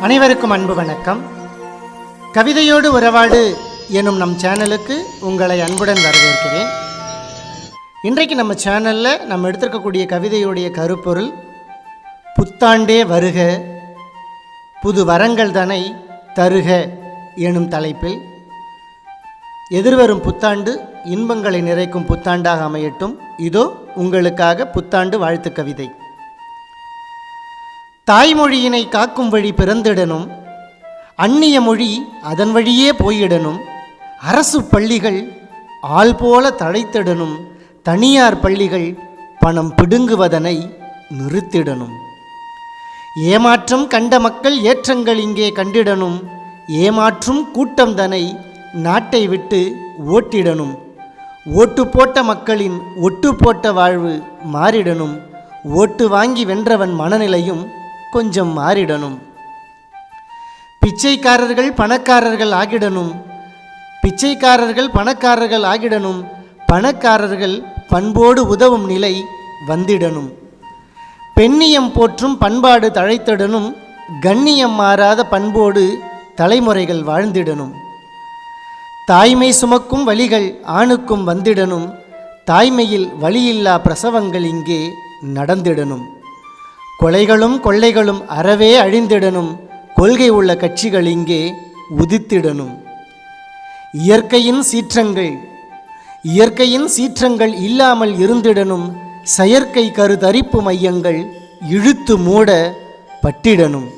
அனைவருக்கும் அன்பு வணக்கம். கவிதையோடு உறவாடு எனும் நம் சேனலுக்கு உங்களை அன்புடன் வரவேற்கிறேன். இன்றைக்கு நம்ம சேனலில் நம்ம எடுத்திருக்கக்கூடிய கவிதையுடைய கருப்பொருள் புத்தாண்டே வருக புது வரங்கள் தனை தருக எனும் தலைப்பில் எதிர்வரும் புத்தாண்டு இன்பங்களை நிறைக்கும் புத்தாண்டாக அமையட்டும். இதோ உங்களுக்காக புத்தாண்டு வாழ்த்து கவிதை. தாய்மொழியினை காக்கும் வழி பிறந்திடனும், அந்நிய மொழி அதன் வழியே போயிடனும், அரசு பள்ளிகள் ஆள் போல தழைத்திடனும், தனியார் பள்ளிகள் பணம் பிடுங்குவதனை நிறுத்திடனும், ஏமாற்றம் கண்ட மக்கள் ஏற்றங்கள் இங்கே கண்டிடனும், ஏமாற்றும் கூட்டம் தனை நாட்டை விட்டு ஓட்டிடனும், ஓட்டு போட்ட மக்களின் ஒட்டு போட்ட வாழ்வு மாறிடனும், ஓட்டு வாங்கி வென்றவன் மனநிலையும் கொஞ்சம் மாறிடனும், பிச்சைக்காரர்கள் பணக்காரர்கள் ஆகிடனும், பிச்சைக்காரர்கள் பணக்காரர்கள் ஆகிடனும், பணக்காரர்கள் பண்போடு உதவும் நிலை வந்திடனும், பெண்ணியம் போற்றும் பண்பாடு தழைத்திடனும், கண்ணியம் மாறாத பண்போடு தலைமுறைகள் வாழ்ந்திடனும், தாய்மை சுமக்கும் வழிகள் ஆணுக்கும் வந்திடனும், தாய்மையில் வழியில்லா பிரசவங்கள் இங்கே நடந்திடனும், கொலைகளும் கொள்ளைகளும் அறவே அழிந்திடனும், கொள்கை உள்ள கட்சிகள் இங்கே உதித்திடனும், இயற்கையின் சீற்றங்கள் இல்லாமல் இருந்திடனும், செயற்கை கருத்தரிப்பு மையங்கள் இழுத்து மூட பட்டிடனும்,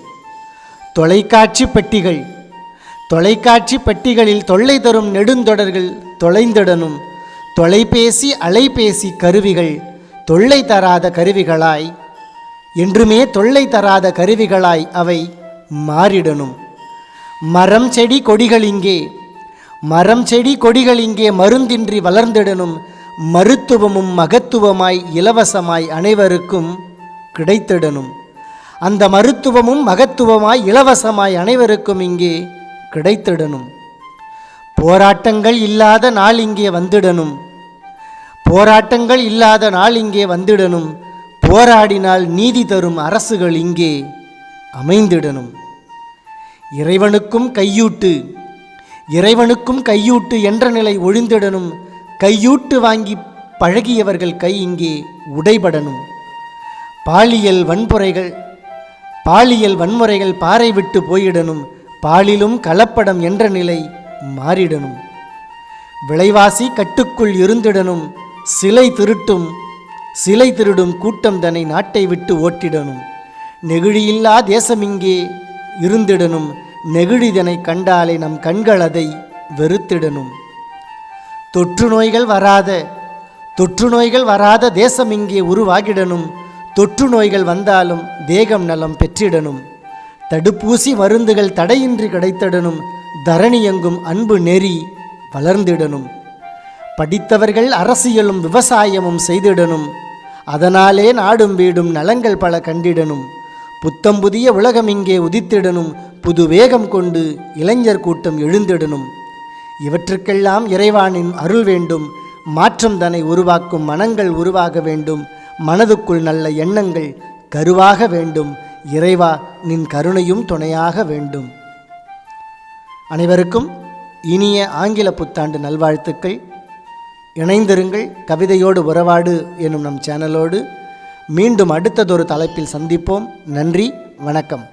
தொலைக்காட்சி பெட்டிகளில் தொல்லை தரும் நெடுந்தொடர்கள் தொலைந்திடனும், தொலைபேசி அலைபேசி கருவிகள் தொல்லை தராத கருவிகளாய் என்றுமே தொல்லை தராத கருவிகளாய் அவை மாறிடனும், மரம் செடி கொடிகள் இங்கே மருந்தின்றி வளர்ந்திடனும், மருத்துவமும் மகத்துவமாய் இலவசமாய் அனைவருக்கும் கிடைத்திடனும், அந்த மருத்துவமும் மகத்துவமாய் இலவசமாய் அனைவருக்கும் இங்கே கிடைத்திடனும், போராட்டங்கள் இல்லாத நாள் இங்கே வந்திடனும், போராடினால் நீதி தரும் அரசுகள் இங்கே அமைந்திடனும், இறைவனுக்கும் கையூட்டு என்ற நிலை ஒழிந்திடனும், கையூட்டு வாங்கி பழகியவர்கள் கை இங்கே உடைபடனும், பாலியல் வன்முறைகள் பாறை விட்டு போயிடனும், பாலிலும் கலப்படம் என்ற நிலை மாறிடனும், விலைவாசி கட்டுக்குள் இருந்திடனும், சிலை திருடும் கூட்டம் தன்னை நாட்டை விட்டு ஓட்டிடனும், நெகிழியில்லா தேசம் இங்கே இருந்திடனும், நெகிழிதனை கண்டாலே நம் கண்கள் அதை வெறுத்திடனும், தொற்று நோய்கள் வராத தேசம் இங்கே உருவாகிடனும், தொற்று நோய்கள் வந்தாலும் தேகம் நலம் பெற்றிடனும், தடுப்பூசி மருந்துகள் தடையின்றி கிடைத்திடனும், தரணி எங்கும் அன்பு நெறி வளர்ந்திடனும், படித்தவர்கள் அரசியலும் விவசாயமும் செய்திடனும், அதனாலே நாடும் வீடும் நலங்கள் பல கண்டிடனும், புத்தம் புதிய உலகம் இங்கே உதித்திடனும், புது வேகம் கொண்டு இளைஞர் கூட்டம் எழுந்திடனும், இவற்றுக்கெல்லாம் இறைவானின் அருள் வேண்டும், மாற்றம் தன்னை உருவாக்கும் மனங்கள் உருவாக வேண்டும், மனதுக்குள் நல்ல எண்ணங்கள் கருவாக வேண்டும், இறைவா நின் கருணையும் துணையாக வேண்டும். அனைவருக்கும் இனிய ஆங்கில புத்தாண்டு நல்வாழ்த்துக்கள். இணைந்திருங்கள் கவிதையோடு உறவாடு எனும் நம் சேனலோடு. மீண்டும் அடுத்ததொரு தலைப்பில் சந்திப்போம். நன்றி, வணக்கம்.